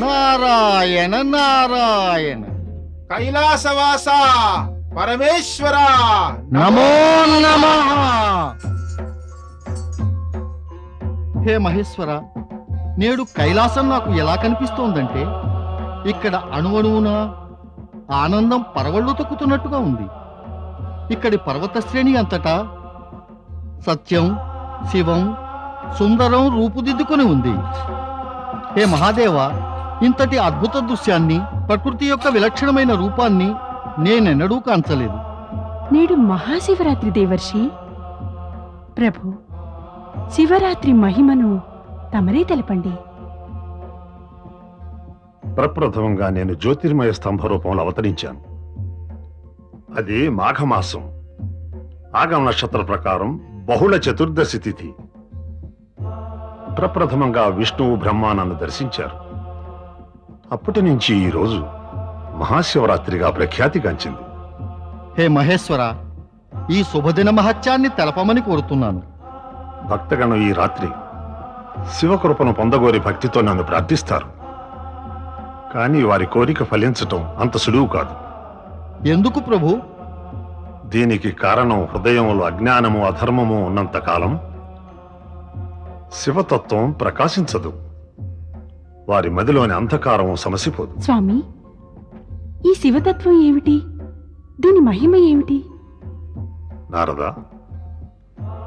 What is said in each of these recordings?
నారాయణ నారాయణ. కైలాసవాస పరమేశ్వర నమో నమః. హే మహేశ్వర, నేడు కైలాసం నాకు ఎలా కనిపిస్తోందంటే ఇక్కడ అణువణువున ఆనందం పరవళ్ళు తొక్కుతున్నట్టుగా ఉంది. ఇక్కడి పర్వత శ్రేణి అంతటా సత్యం, శివం, సుందరం రూపుదిద్దుకొని ఉంది. హే మహాదేవ, ఇంతటి అద్భుత దృశ్యాన్ని, ప్రకృతి యొక్క విలక్షణమైన రూపాన్ని నేనెన్నడూ కాంచలేదు. నేడు మహాశివరాత్రి దేవర్షి. ప్రభు, శివరాత్రి మహిమను తమరే తెలపండి. ప్రప్రథమంగా నేను జ్యోతిర్మయ స్తంభ రూపంలో అవతరించాను. అది మాఘమాసం, ఆగమ నక్షత్ర ప్రకారం బహుళ చతుర్దశి తిథి. ప్రప్రథమంగా విష్ణువు బ్రహ్మ నన్ను దర్శించారు. అప్పటి నుంచి ఈ రోజు మహాశివరాత్రిగా ప్రఖ్యాతిగాంచింది. హే మహేశ్వర, ఈ శుభదిన మహత్యాన్ని తెలపమని కోరుతున్నాను. భక్తగణం ఈ రాత్రి శివకృపను పొందగోరి భక్తితో నన్ను ప్రార్థిస్తారు. కానీ వారి కోరిక ఫలించటం అంత సులువు కాదు. ఎందుకు ప్రభు? దీనికి కారణం హృదయంలో అజ్ఞానము, అధర్మము ఉన్నంత కాలం శివతత్వం ప్రకాశించదు. వారి మదిలోని అంధకారం సమసిపోదు. స్వామి, ఈ శివతత్వం ఏమిటి? దీని మహిమ ఏమిటి? నారదా,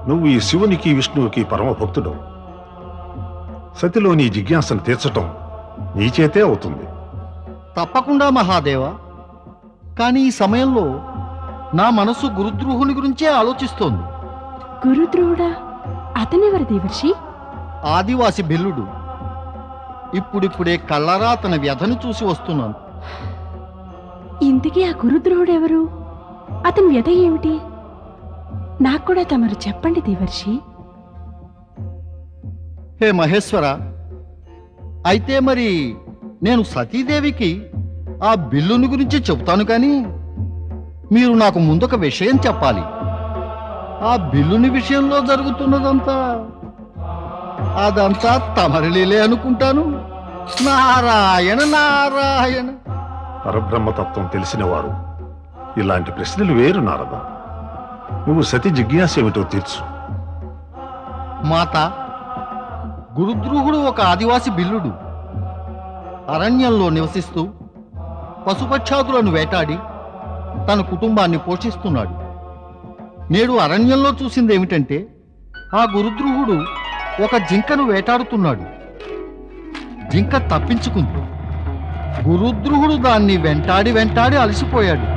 నువ్వు ఈ శివునికి, విష్ణువుకి పరమ భక్తుడు. సతిలో నీ జిజ్ఞాసను తీర్చటం నీ చేతే అవుతుంది. తప్పకుండా మహాదేవ. కానీ ఈ సమయంలో నా మనసు గురుద్రోహుని గురించే ఆలోచిస్తోంది. గురుద్రోహుడా? అతనెవరు దేవర్షి? ఆదివాసి బిల్లుడు. ఇప్పుడిప్పుడే కళ్ళరా తన వ్యధను చూసి వస్తున్నాను. ఇంతకీ ఆ గురుద్రోహుడెవరు? అతని వ్యధ ఏమిటి? నాకు కూడా తమరు చెప్పండి దేవర్షి. హే మహేశ్వర, అయితే మరి నేను సతీదేవికి ఆ బిల్లుని గురించి చెబుతాను, కానీ మీరు నాకు ముందొక విషయం చెప్పాలి. ఆ బిల్లుని విషయంలో జరుగుతున్నదంతా అదంతా తమరిలీలే అనుకుంటాను. నారాయణ నారాయణ. పరబ్రహ్మతత్వం తెలిసిన వారు ఇలాంటి ప్రశ్నలు వేరు నారదా. నువ్వు సతి జిజ్ఞాస ఏమిటో తీర్చు. మాత, గురుద్రోహుడు ఒక ఆదివాసి బిల్లుడు. అరణ్యంలో నివసిస్తూ పశుపక్షాదులను వేటాడి తన కుటుంబాన్ని పోషిస్తున్నాడు. నేడు అరణ్యంలో చూసిందేమిటంటే ఆ గురుద్రోహుడు ఒక జింకను వేటాడుతున్నాడు. జింక తప్పించుకుంది. గురుద్రోహుడు దాన్ని వెంటాడి వెంటాడి అలసిపోయాడు.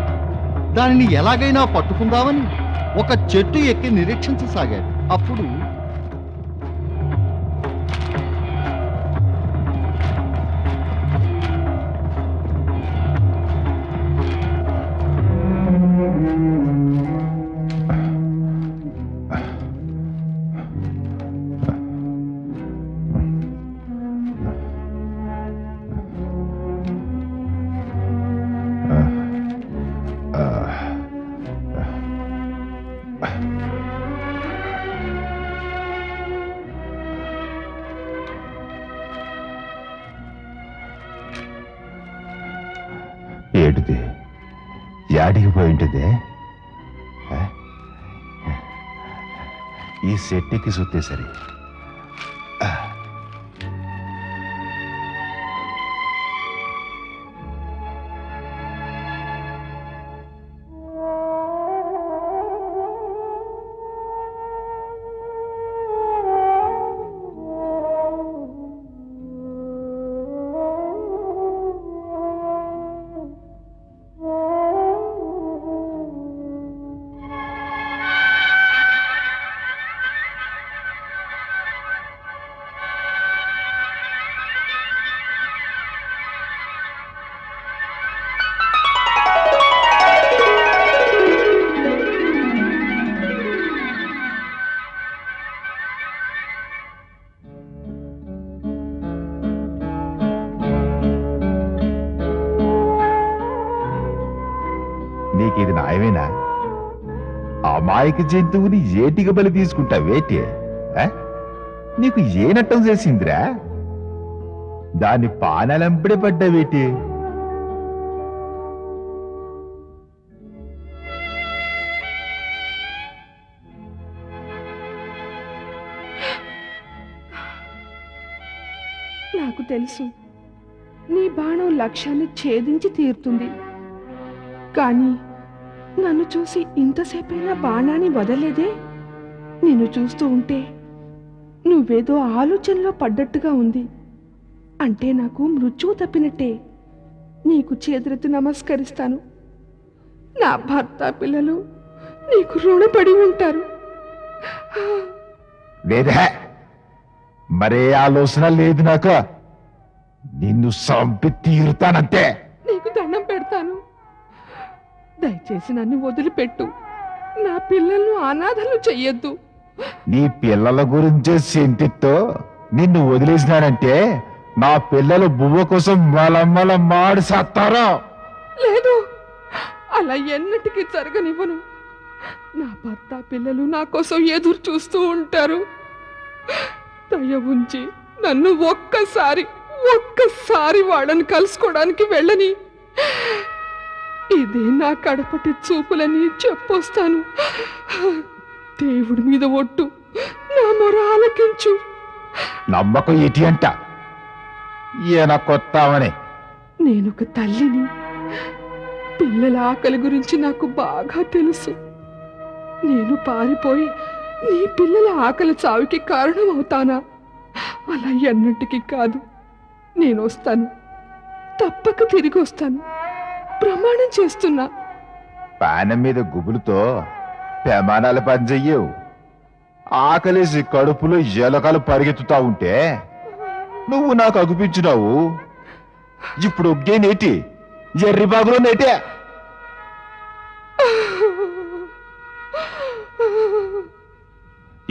దానిని ఎలాగైనా పట్టుకుందామని ఒక చెట్టు ఎక్కి నిరీక్షించసాగాడు. అప్పుడు ఏటిది? యాడికి పోయింటిదే? ఈ సెట్టికి సుత్తే సరి. నీకిది న్యాయమేనా? అమాయక జంతువుని ఏటిగా బలి తీసుకుంటావేటి? నీకు ఏ నట్టం చేసిందిరా? దాని పానాలంబడి పడ్డావేటి? నాకు తెలుసు నీ బాణం లక్ష్యాన్ని ఛేదించి తీరుతుంది. కానీ నన్ను చూసి ఇంతసేపైనా బాణాన్ని వదలేదే. నిన్ను చూస్తూ ఉంటే నువ్వేదో ఆలోచనలో పడ్డట్టుగా ఉంది. అంటే నాకు మృత్యువు తప్పినట్టే. నీకు చేతులెత్తి నమస్కరిస్తాను. నా భర్త పిల్లలు నీకు రుణపడి ఉంటారు. లేదే, మరే ఆలోచన లేదు నాకు. నిన్ను సంపి తీరుతానంతే. నీకు దండం పెడతాను. దయచేసి నన్ను వదిలిపెట్టు. నా పిల్లలను అనాథలు చెయ్యొద్దు. నీ పిల్లల గురించే చింతితో నిన్ను వదిలేసినానంటే నా పిల్లలు బువ్వ కోసం మలమ్మల మాడి సత్తారా? లేదు, అలా ఎన్నటికీ జరగనివ్వను. నా భర్త పిల్లలు నా కోసం ఎదురు చూస్తూ ఉంటారు. దయ ఉంచి నన్ను ఒక్కసారి వాళ్ళని కలుసుకోవడానికి వెళ్ళని. ఇదే నా కడపటి చూపులని చెప్పొస్తాను. దేవుడి మీద ఒట్టు, నా మొర ఆలకించు. నమ్మకం ఏటి అంట? ఈయన కొత్తామని. నేనొక తల్లిని. పిల్లల ఆకలి గురించి నాకు బాగా తెలుసు. నేను పారిపోయి నీ పిల్లల ఆకలి చావుకి కారణం అవుతానా? అలా ఎన్నటికీ కాదు. నేను వస్తాను, తప్పక తిరిగి వస్తాను. ప్రమాణం చేస్తున్నా. పానం మీద గుబులుతో ప్రమాణాలు పనిచెయ్యవు. ఆకలేసి కడుపులో ఎలకలు పరిగెత్తుతా ఉంటే నువ్వు నాకు అగుపించినావు. ఇప్పుడు ఒగ్గే నేటి ఎర్రి బాగులో నేటే.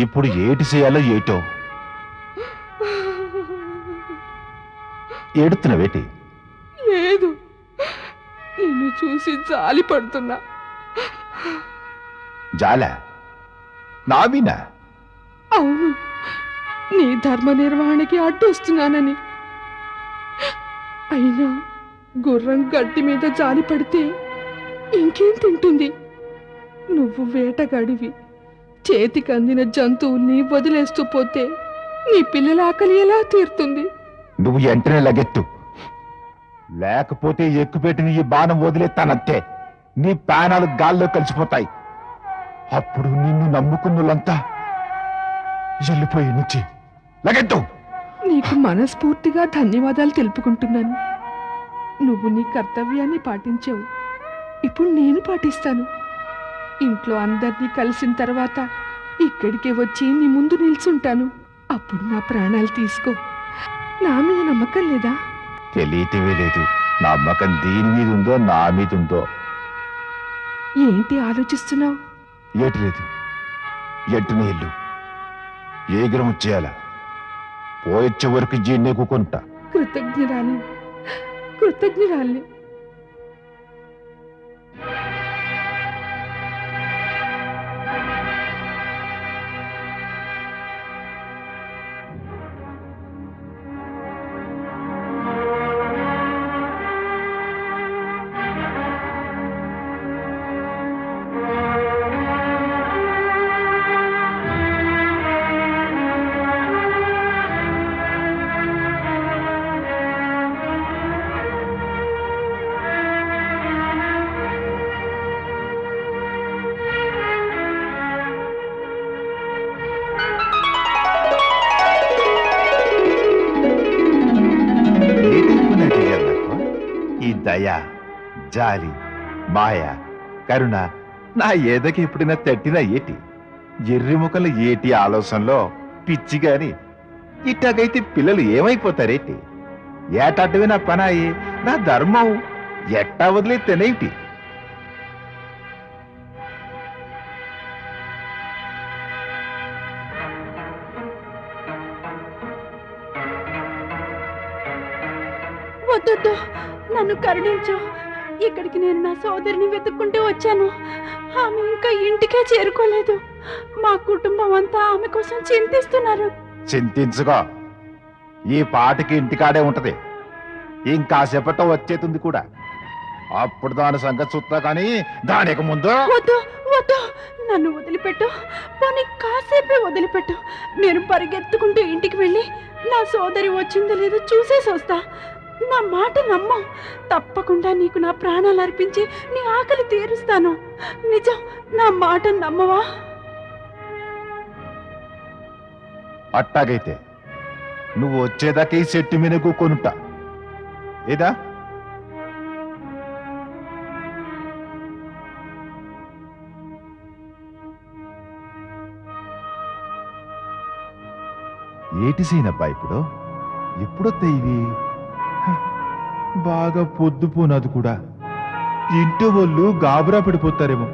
ఇప్పుడు ఏటి చేయాలో ఏటో. ఏడుతున్నావేటి? లేదు, నిన్ను చూసి జాలి పడుతున్నా. జాల నావినా? అవును, నీ ధర్మ నిర్వహణకి అడ్డొస్తున్నానని. అయినా గుర్రం గడ్డి మీద జాలి పడితే ఇంకేం తింటుంది? నువ్వు వేటగాడివి. చేతికి అందిన జంతువుల్ని వదిలేస్తూ పోతే నీ పిల్లల ఆకలి ఎలా తీరుతుంది? నువ్వు వెంటనే లగెత్తు, లేకపోతే ఎక్కుపెట్టిన ఈ బాణం వదిలేస్తానంతే. నీ ప్రాణాలు గాల్లో కలిసిపోతాయి. అప్పుడు నిన్ను నమ్ముకున్నోళ్ళంతా వెళ్ళిపోయి నుంచి లగెత్తు. నీకు మనస్ఫూర్తిగా ధన్యవాదాలు తెలుపుకుంటున్నాను. నువ్వు నీ కర్తవ్యాన్ని పాటించావు. ఇప్పుడు నేను పాటిస్తాను. ఇంట్లో అందరినీ కలిసిన తర్వాత ఇక్కడికే వచ్చి నీ ముందు నిల్చుంటాను. అప్పుడు నా ప్రాణాలు తీసుకో. నా మీద నమ్మకం లేదా? తెలియటమే లేదు. నమ్మకం దీని మీద ఉందో నా మీద ఉందో. ఏంటి ఆలోచిస్తున్నావు? ఏటి లేదు. ఎట్టునే ఇల్లు ఏ గ్రహం చేయాలా? పోయొచ్చే వరకు జీన్నే కూకుంటా. కృతజ్ఞరాల్ని. ఈ దయ, జాలి, మాయ, కరుణ నా ఏదకి ఎప్పుడైనా తట్టినా ఏటి? ఎర్రి ముఖలు ఏటి ఆలోచనలో పిచ్చి గాని. ఇట్టాగైతే పిల్లలు ఏమైపోతారేటి? ఏటాటవే నా పనాయి, నా ధర్మం. ఎట్టా వదిలేతేనేటి? వద్దొద్దు, నన్ను కరుణించు. ఇక్కడికి నేను నా సోదరిని వెతుక్కుంటూ వచ్చాను. ఆమె ఇంకా ఇంటికే చేరుకోలేదు. మా కుటుంబం అంతా ఆమె కోసం చింతిస్తున్నారు. చింతించుకో. ఈ పాటకి ఇంటికాడే ఉంటది. ఇంకాసేపట్లో వచ్చేతుంది కూడా. అప్పుడు దాని సంగతి చూస్తా కానీ దానికి ముందు వద్దు వద్దు, నన్ను వదిలిపెట్టు. పోనీ కాసేపే వదిలిపెట్టు. నేను పరిగెత్తుకుంటూ ఇంటికి వెళ్ళి నా సోదరి వచ్చిందో లేదో చూసేసి వస్తా. నా మాట నమ్ము. తప్పకుండా నీకు నా ప్రాణాలు అర్పించి నీ ఆకలి తీరుస్తాను. నిజం, నా మాట నమ్మవా? అట్టాగైతే నువ్వు వచ్చేదాకా ఈ చెట్టు మీద కూకొనుంటా. ఏదా ఏటి సీనబ్బా ఇప్పుడు? ఎప్పుడొత్తాయి ఇవి? హ, బాగా పొద్దుపోనది కూడా. ఇంటి వాళ్ళు గాబరా పడిపోతారేమో.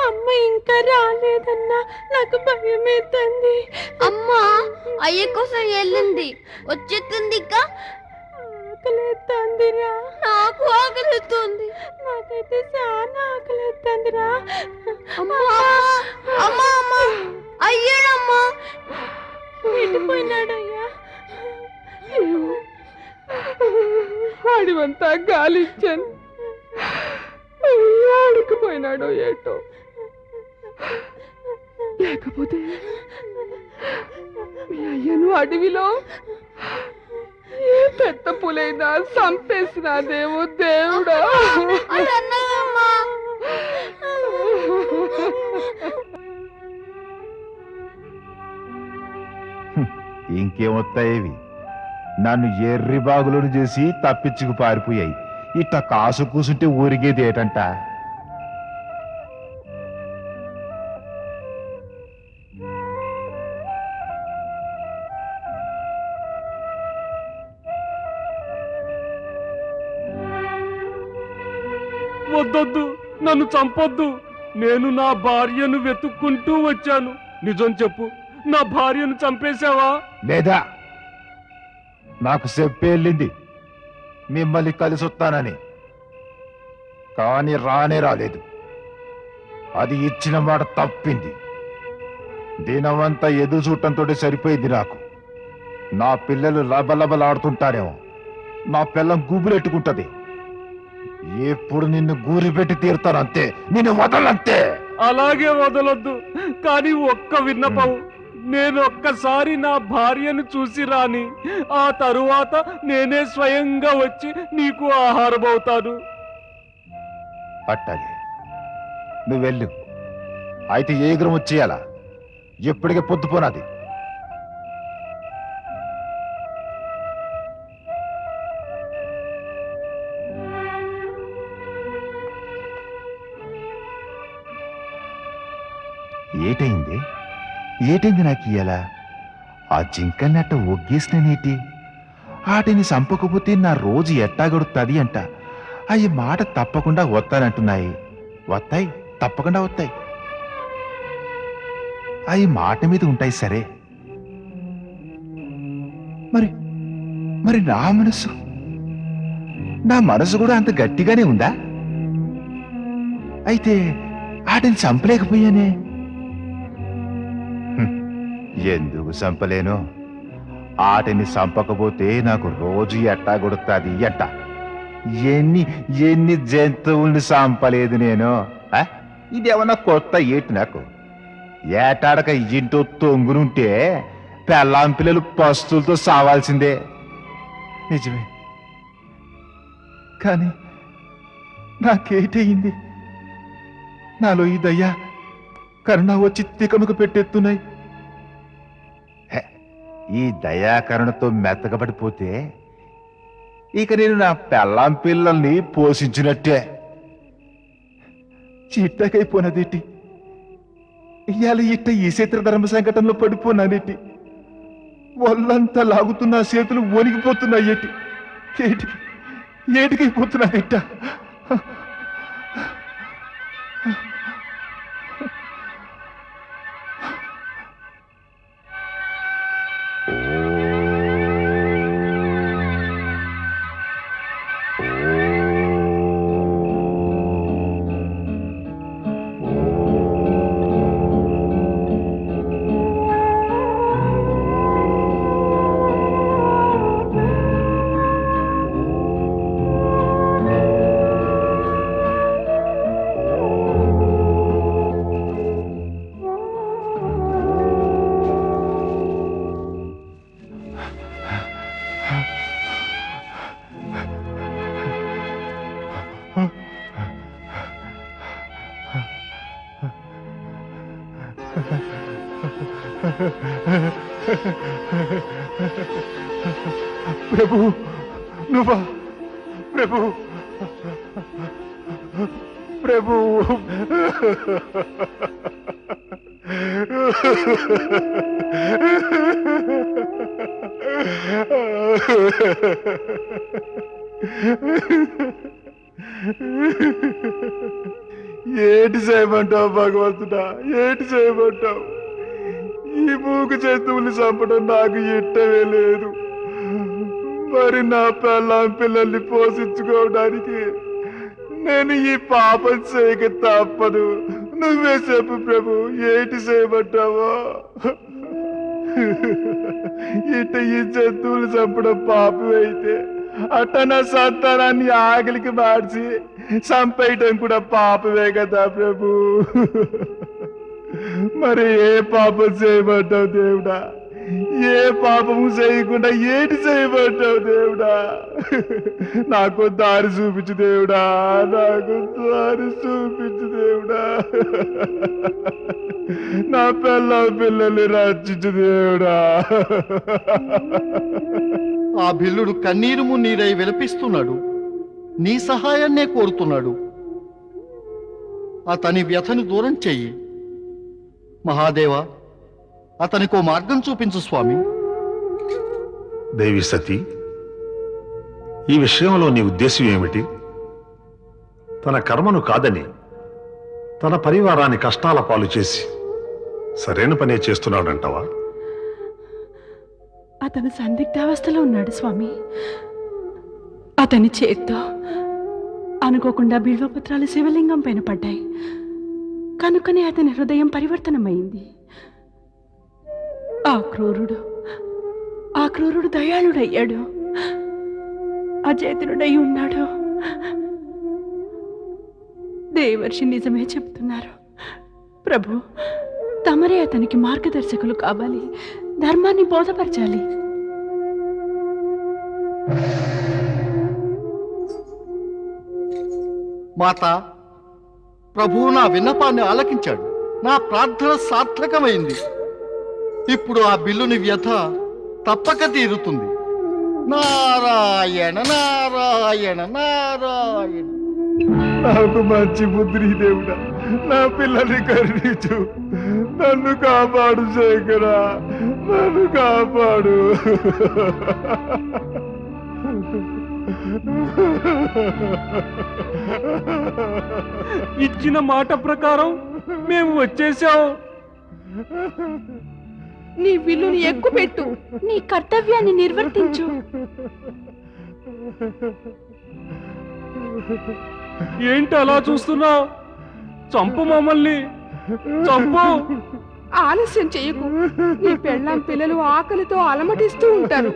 అమ్మ ఇంకా రాలేదన్నా నాకు భయమేస్తుంది. అమ్మా అయ్య కోసం వెళ్ళింది, వచ్చేస్తుంది. ఇంకా ఆకలేస్తుందిరా. నాకు ఆకలిస్తుంది. నాకైతే చాలా ఆకలేస్తుందిరా. అమ్మా అమ్మా అమ్మా, అయ్యాడమ్మా. వెళ్ళిపోయినాడయ్యా. వాడివంతా గాలిచ్చాను, ఆడుకుపోయినాడో ఏటో. లేకపోతే మీ అయ్యను అడవిలో ఏ పెద్ద పులైనా చంపేసినాదేమో దేవుడా. అది అన్నదమ్మా. ఇంకేమొత్తాయేవి? నన్ను ఎర్రి బాగులను చేసి తప్పించుకు పారిపోయాయి. ఇట్ట కాసు కూసుంటే ఊరిగేది ఏటంట? వద్దొద్దు, నన్ను చంపొద్దు. నేను నా భార్యను వెతుక్కుంటూ వచ్చాను. నిజం చెప్పు, నా భార్యను చంపేశావా? లేదా నాకు చెప్పేళ్ళింది మిమ్మల్ని కలిసి వస్తానని, కానీ రానే రాలేదు. అది ఇచ్చిన మాట తప్పింది. దినమంతా ఎదురు చూడటంతో సరిపోయింది నాకు. నా పిల్లలు లబలబలాడుతుంటారేమో, నా పిల్లం గుబులెట్టుకుంటది. ఎప్పుడు నిన్ను గూరి పెట్టి తీరుతానంతే, నిన్ను వదలంతే. అలాగే వదలొద్దు, కానీ ఒక్క విన్నపం. నేను ఒక్కసారి నా భార్యను చూసి రాని, ఆ తరువాత నేనే స్వయంగా వచ్చి నీకు ఆహారం అవుతాను. అట్టాగే నువ్వు వెళ్ళు. అయితే ఏ గ్రం వచ్చేయాలా? ఎప్పటికే పొద్దుపోనాది. ఏటైంది ఏటైంది నాకు ఇయ్యాల? ఆ జింకన్నట్ట ఒగ్గేసిన నీటి ఆటిని చంపకపోతే నా రోజు ఎట్టా గడుస్తుంది అంట. అవి మాట తప్పకుండా వస్తానంటున్నాయి. వస్తాయి, తప్పకుండా వస్తాయి. అవి మాట మీద ఉంటాయి సరే. మరి మరి నా మనసు కూడా అంత గట్టిగానే ఉందా? అయితే ఆటిని చంపలేకపోయానే. ఎందుకు చంపలేను? ఆటిని చంపకపోతే నాకు రోజు ఎట్టా కొడుతుంది ఎట్ట? ఎన్ని జంతువుల్ని చంపలేదు నేను. ఇదేమన్నా కొత్త ఏటి నాకు? ఏటాడక ఇంటో తొంగునుంటే పెళ్ళాం పిల్లలు పస్తులతో సావాల్సిందే. నిజమే, కానీ నాకేటయింది? నాలో ఈ దయ్యా కరుణ వచ్చి తికమక పెట్టేస్తున్నాయి. ఈ దయాకరణతో మెత్తగబడిపోతే ఇక నేను నా పెళ్ళాం పిల్లల్ని పోషించినట్టే. చిట్టకైపోయినదేటి, ఇవాళ ఇట్ట ఈ చిత్ర ధర్మ సంకటంలో పడిపోయినానేటి, ఒళ్ళంతా లాగుతున్నా, చేతులు వణికిపోతున్నాయేటి, ఏటికైపోతున్నానేట. ప్రభు, నువ్వా? ప్రభు, ప్రభు, ఏటి చేయమంటావు భగవంతుడా, ఏటి చేయమంటావు? ఈ మూగ జంతువులు చంపడం నాకు ఇష్టమే లేదు. మరి నా పిల్లల్ని పోషించుకోవడానికి నేను ఈ పాపం చేయక తప్పదు. నువ్వే చెప్పు ప్రభు, ఏటి చేయమంటావో? ఇట ఈ జంతువులు చంపడం పాపం అయితే, అట్ట నా సంతానాన్ని ఆకలికి మార్చి చంపేయటం కూడా పాపమే కదా ప్రభు. మరి ఏ పాపం చేయమంటావు దేవుడా? ఏ పాపము చేయకుండా ఏటి చేయమంటావు దేవుడా? నాకు దారి చూపించు దేవుడా, నాకు దారి చూపించు దేవుడా. నా పిల్లల్ని రక్షించు దేవుడా. ఆ బిల్లుడు కన్నీరు మున్నీరై విలపిస్తున్నాడు, నీ సహాయాన్నే కోరుతున్నాడు. అతని వ్యథను దూరం చెయ్యి మహాదేవ. అతనికో మార్గం చూపించు స్వామి. దేవి సతీ, ఈ విషయంలో నీ ఉద్దేశం ఏమిటి? తన కర్మను కాదని తన పరివారాన్ని కష్టాల పాలు చేసి సరైన పనే చేస్తున్నాడంటావా? అతను సందిగ్ధావస్థలో ఉన్నాడు స్వామి. అతని చేత్తో అనుకోకుండా బిల్వపత్రాలు శివలింగం పైన పడ్డాయి. కనుకనే అతని హృదయం పరివర్తనమైంది. ఆ క్రూరుడు దయాళుడయ్యాడు, అచేతనుడై ఉన్నాడు. దేవర్షి నిజమే చెప్తున్నారు ప్రభు. తమరే అతనికి మార్గదర్శకులు కావాలి, ధర్మాన్ని బోధపరచాలి. మాత, ప్రభువు నా విన్నపాన్ని ఆలకించాడు. నా ప్రార్థన సార్థకమైంది. ఇప్పుడు ఆ బిల్లుని వ్యథ తప్పక తీరుతుంది. నారాయణ నారాయణ నారాయణ. నాకు మంచి బుద్ధి దేవుడా, నా పిల్లల్ని కరుణించు. నన్ను కాపాడు శేఖరా, నన్ను కాపాడు. ఇచ్చిన మాట ప్రకారం మేము వచ్చేసాం. నీ విల్లుని ఎక్కుపెట్టు, నీ కర్తవ్యాన్ని నిర్వర్తించు. ఏంటి అలా చూస్తున్నావు? చంపు మమ్మల్ని, చంపు. ఆలస్యం చెయ్యకు. నీ పెళ్ళాం పిల్లలు ఆకలితో అలమటిస్తూ ఉంటారు.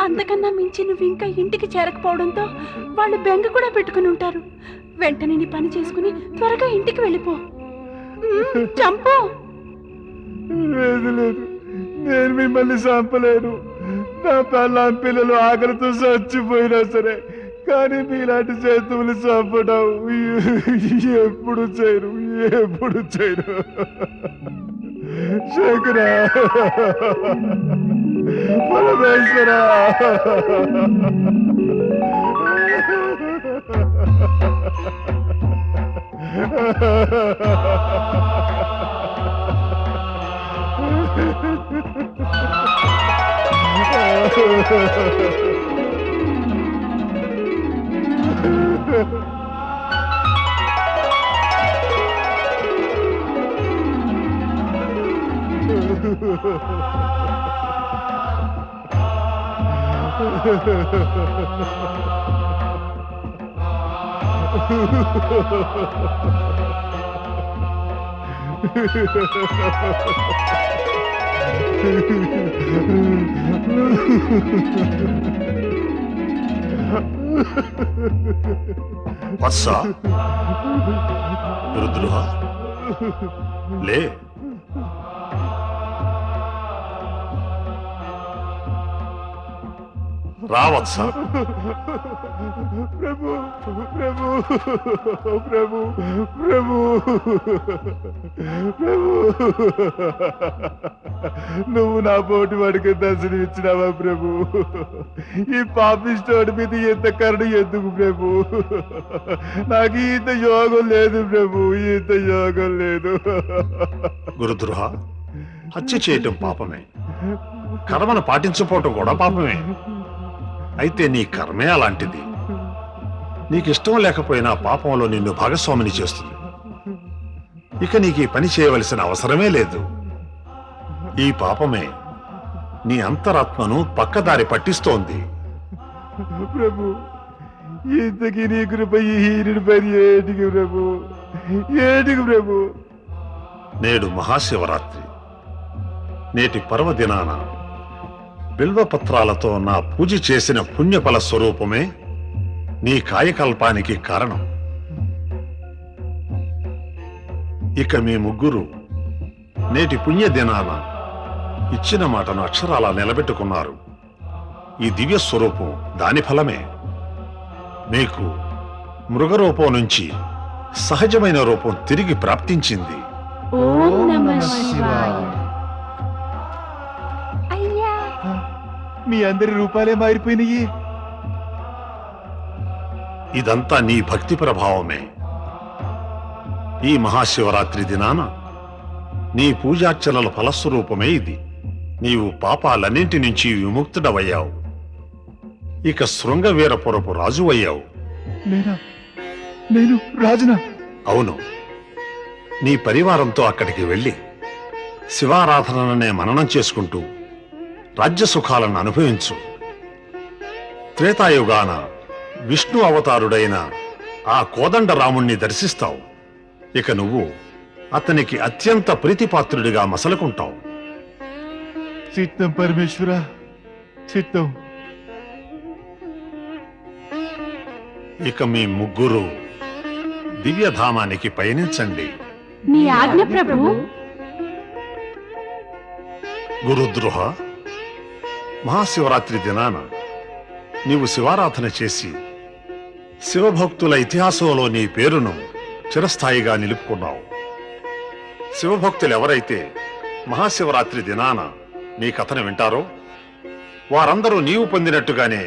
అంతకన్నా మించి నువ్వు ఇంకా ఇంటికి చేరకపోవడంతో వాళ్ళు బెంగ కూడా పెట్టుకుని ఉంటారు. వెంటనే నీ పని చేసుకుని త్వరగా ఇంటికి వెళ్ళిపో. చంపు. లేదు లేదు, నేను మిమ్మల్ని చంపలేను. నా పెళ్ళాం పిల్లలు ఆకలితో చచ్చిపోయినా సరే, కానీ మీలాంటి జంతువులు చంపడం ఎప్పుడు చేయరు, ఎప్పుడు చేయరు. శేఖరా, పరమేశ్వరా. వత్స, రుద్రుహ, లే. రావత్స. ప్రభు ప్రభు ప్రభు ప్రభు ప్రభు, నువ్వు నా పోటీ వాడికి దర్శనం ఇచ్చినావా ప్రభు? ఈ పాపిస్తోడి మీద ఎంత కరుణ ఎందుకు ప్రభు? నాకు ఇంత యోగం లేదు ప్రభు, ఇంత యోగం లేదు. గురుద్రోహ, హత్య చేయటం పాపమే, కర్మను పాటించకపోవటం కూడా పాపమే. అయితే నీ కర్మే అలాంటిది. నీకిష్టం లేకపోయినా పాపంలో నిన్ను భాగస్వామిని చేస్తుంది. ఇక నీకు ఈ పని చేయవలసిన అవసరమే లేదు. ఈ పాపమే నీ అంతరాత్మను పక్కదారి పట్టిస్తోంది. ప్రభు, ఇంతకీ నీ కృప ఈ హీనుడి పని ఏటికి ప్రభు, ఏటికి ప్రభు? నేడు మహాశివరాత్రి. నేటి పర్వదినాన బిల్వపత్రాలతో నా పూజ చేసిన పుణ్యఫల స్వరూపమే నీ కాయకల్పానికి కారణం. ఇక మీ ముగ్గురు నేటి పుణ్యదినాన ఇచ్చిన మాటను అక్షరాలా నిలబెట్టుకున్నారు. ఈ దివ్య స్వరూపం దాని ఫలమే. మీకు మృగరూపం నుంచి సహజమైన రూపం తిరిగి ప్రాప్తించింది. ఓం నమః శివాయ. అయ్యా, మీ అందరి రూపాలే మారిపోయినాయి. ఇదంతా నీ భక్తి ప్రభావమే. ఈ మహాశివరాత్రి దినాన నీ పూజార్చనల ఫలస్వరూపమే ఇది. నీవు పాపాలన్నింటి నుంచి విముక్తుడవయ్యావు. ఇక శృంగవీరపురపు రాజు అయ్యావు. నేను రాజునా? అవును. నీ పరివారంతో అక్కడికి వెళ్ళి శివారాధననే మననం చేసుకుంటూ రాజ్య సుఖాలను అనుభవించు. త్రేతాయుగాన విష్ణు అవతారుడైన ఆ కోదండరాముణ్ణి దర్శిస్తావు. ఇక నువ్వు అతనికి అత్యంత ప్రీతిపాత్రుడిగా మసలుకుంటావు. చిత్తం పరమేశ్వర, చిత్తం. ఇక మీ ముగ్గురు దివ్యధామానికి పయనించండి. మీ ఆజ్ఞ ప్రభు. గురుద్రోహ, మహాశివరాత్రి దినాన నీవు శివారాధన చేసి శివభక్తుల ఇతిహాసంలో నీ పేరును చిరస్థాయిగా నిలుపుకున్నావు. శివభక్తులు ఎవరైతే మహాశివరాత్రి దినాన నీ కథను వింటారో వారందరూ నీవు పొందినట్టుగానే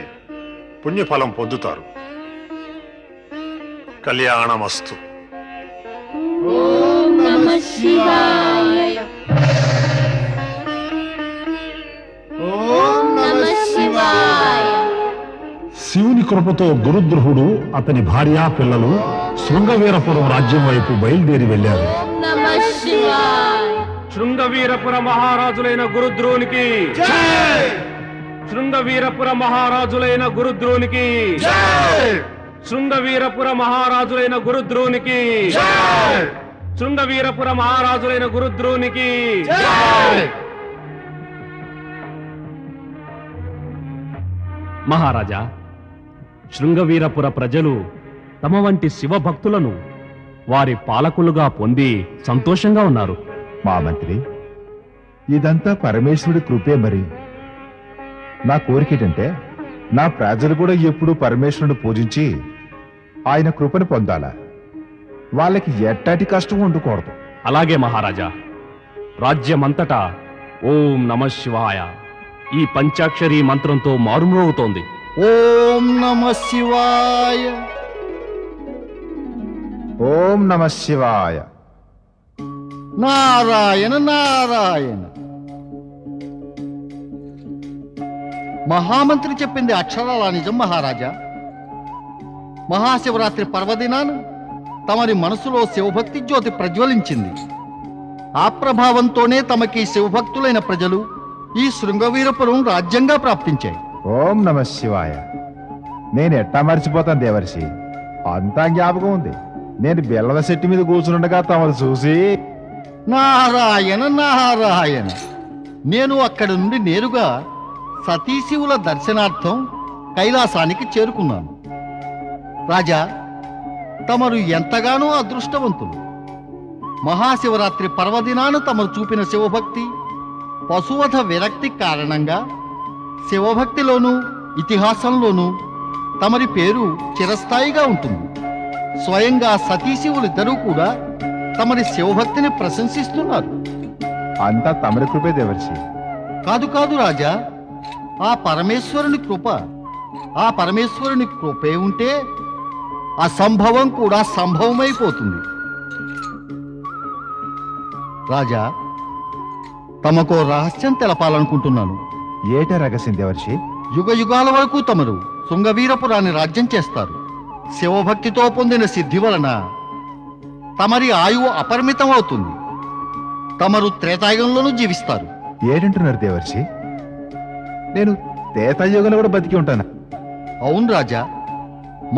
పుణ్యఫలం పొందుతారు. కళ్యాణమస్తు. ఓం నమః శివాయ. ఓం నమః శివాయ. శివుని కృపతో గురుద్రుహుడు అతని భార్య పిల్లలు శృంగవీరపురం రాజ్యం వైపు బయలుదేరి వెళ్లారు. ఓం నమః శివాయ. శృంగవీరపుర మహారాజులైన గురుద్రోణికి, శృంగవీరపుర మహారాజులైన గురుద్రోణికి, శృంగవీరపుర మహారాజులైన గురుద్రోణికి, శృంగవీరపుర మహారాజులైన గురుద్రోణికి. మహారాజా, శృంగవీరపుర ప్రజలు తమ వంటి శివభక్తులను వారి పాలకులుగా పొంది సంతోషంగా ఉన్నారు. మా మంత్రి, ఇదంతా పరమేశ్వరుడి కృపే. మరి నా కోరికేటంటే నా ప్రజలు కూడా ఎప్పుడూ పరమేశ్వరుని పూజించి ఆయన కృపను పొందాలా. వాళ్ళకి ఎట్టాటి కష్టం ఉండకూడదు. అలాగే మహారాజా. రాజ్యమంతటా ఓం నమః శివాయ ఈ పంచాక్షరీ మంత్రంతో మారుమ్రోగుతోంది. ఓం నమ శివాయ. ఓం నమ శివాయ. నారాయణ నారాయణ. మహామంత్రి చెప్పింది అక్షరాల నిజం మహారాజా. మహాశివరాత్రి పర్వదినాన తమరి మనసులో శివభక్తి జ్యోతి ప్రజ్వలించింది. ఆ ప్రభావంతోనే తమకి శివభక్తులైన ప్రజలు ఈ శృంగవీరపురం రాజ్యంగా ప్రాప్తించాయి. ఓం నమ శివాయ. నేను ఎట్టా మర్చిపోతాను దేవర్షి, అంతా జ్ఞాపకం ఉంది. నేను బెల్లద చెట్టు మీద కూర్చుండగా తమరు చూసి నారాయణ నారాయణ. నేను అక్కడి నుండి నేరుగా సతీశివుల దర్శనార్థం కైలాసానికి చేరుకున్నాను. రాజా, తమరు ఎంతగానో అదృష్టవంతులు. మహాశివరాత్రి పర్వదినాన తమరు చూపిన శివభక్తి, పశువధ విరక్తి కారణంగా శివభక్తిలోనూ ఇతిహాసంలోనూ తమరి పేరు చిరస్థాయిగా ఉంటుంది. స్వయంగా సతీశివులిద్దరూ కూడా తమరి శివభక్తిని ప్రశంసిస్తున్నారు. అంతా తమరి కృపే దేవర్షి. కాదు కాదు రాజా, ఆ పరమేశ్వరుని కృప. ఆ పరమేశ్వరుని కృపే ఉంటే అసంభవం కూడా సంభవమైపోతుంది. రాజా, తమకో రహస్యం తెలపాలనుకుంటున్నాను. ఏట రహస్యం దేవర్షి? యుగ యుగాల వరకు తమరు శృంగవీరపురాన్ని రాజ్యం చేస్తారు. శివభక్తితో పొందిన సిద్ధి వలన తమరి ఆయువు అపరిమితం అవుతుంది. తమరు త్రేతాయుగంలోనూ జీవిస్తారు. ఏడంటున్నారు దేవర్షి? నేను త్రేతాయుగంలో కూడా బతికి ఉంటాను. అవును రాజా,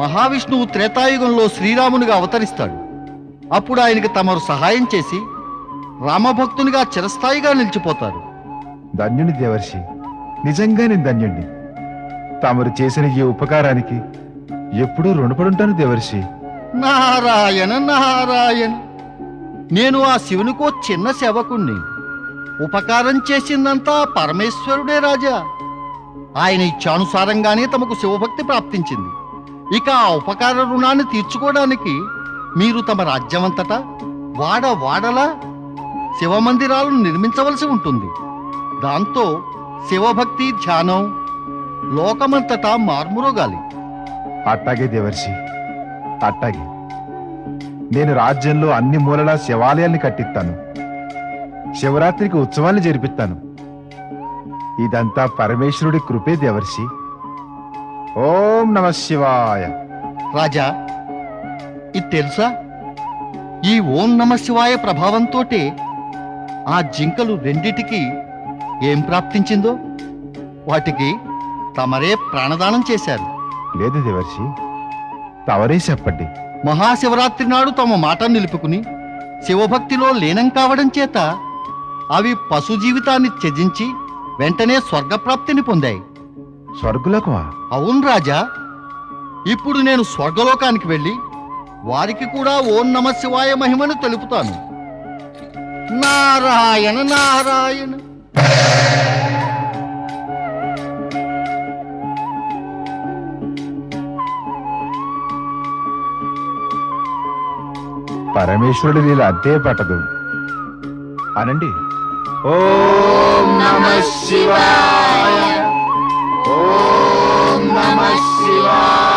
మహావిష్ణువు త్రేతాయుగంలో శ్రీరామునిగా అవతరిస్తాడు. అప్పుడు ఆయనకి తమరు సహాయం చేసి రామభక్తునిగా చిరస్థాయిగా నిలిచిపోతారు. ధన్యుని దేవర్షి, నిజంగా నేను ధన్యుణ్ణి. తమరు చేసిన ఈ ఉపకారానికి ఎప్పుడూ రుణపడుంటాను దేవర్షి. నారాయణ నారాయణ. నేను ఆ శివునికో చిన్న సేవకుణ్ణి. ఉపకారం చేసిందంతా పరమేశ్వరుడే రాజా. ఆయన ఇచ్చానుసారంగానే తమకు శివభక్తి ప్రాప్తించింది. ఇక ఆ ఉపకార రుణాన్ని తీర్చుకోవడానికి మీరు తమ రాజ్యమంతటా వాడలా శివమందిరాలను నిర్మించవలసి ఉంటుంది. దాంతో శివభక్తి ధ్యానం లోకమంతటా మార్మురోగాలి. అట్టాగే దేవర్షి, అట్టాగే. నేను రాజ్యంలో అన్ని మూలలా శివాలయాల్ని కట్టిస్తాను. శివరాత్రికి ఉత్సవాన్ని జరిపిస్తాను. ఇదంతా పరమేశ్వరుడి కృపే దేవర్షి. ఓం నమ శివాయ. రాజా, ఇది తెలుసా? ఈ ఓం నమ శివాయ ప్రభావంతోటే ఆ జింకలు రెండిటికి ఏం ప్రాప్తించిందో? వాటికి తమరే ప్రాణదానం చేశారు. లేదు దేవర్షి, తవరే చెప్పండి. మహాశివరాత్రి నాడు తమ మాట నిలుపుకుని శివభక్తిలో లీనం కావడం చేత అవి పశు జీవితాన్ని త్యజించి వెంటనే స్వర్గప్రాప్తిని పొందాయి. స్వర్గులకువా? అవును రాజా. ఇప్పుడు నేను స్వర్గలోకానికి వెళ్ళి వారికి కూడా ఓం నమ శివాయ మహిమను తెలుపుతాను. నారాయణ నారాయణ. పరమేశ్వరుడి లీల అంతే పట్టదు. అనండి. ఓం నమః శివాయ. ఓం నమః శివాయ.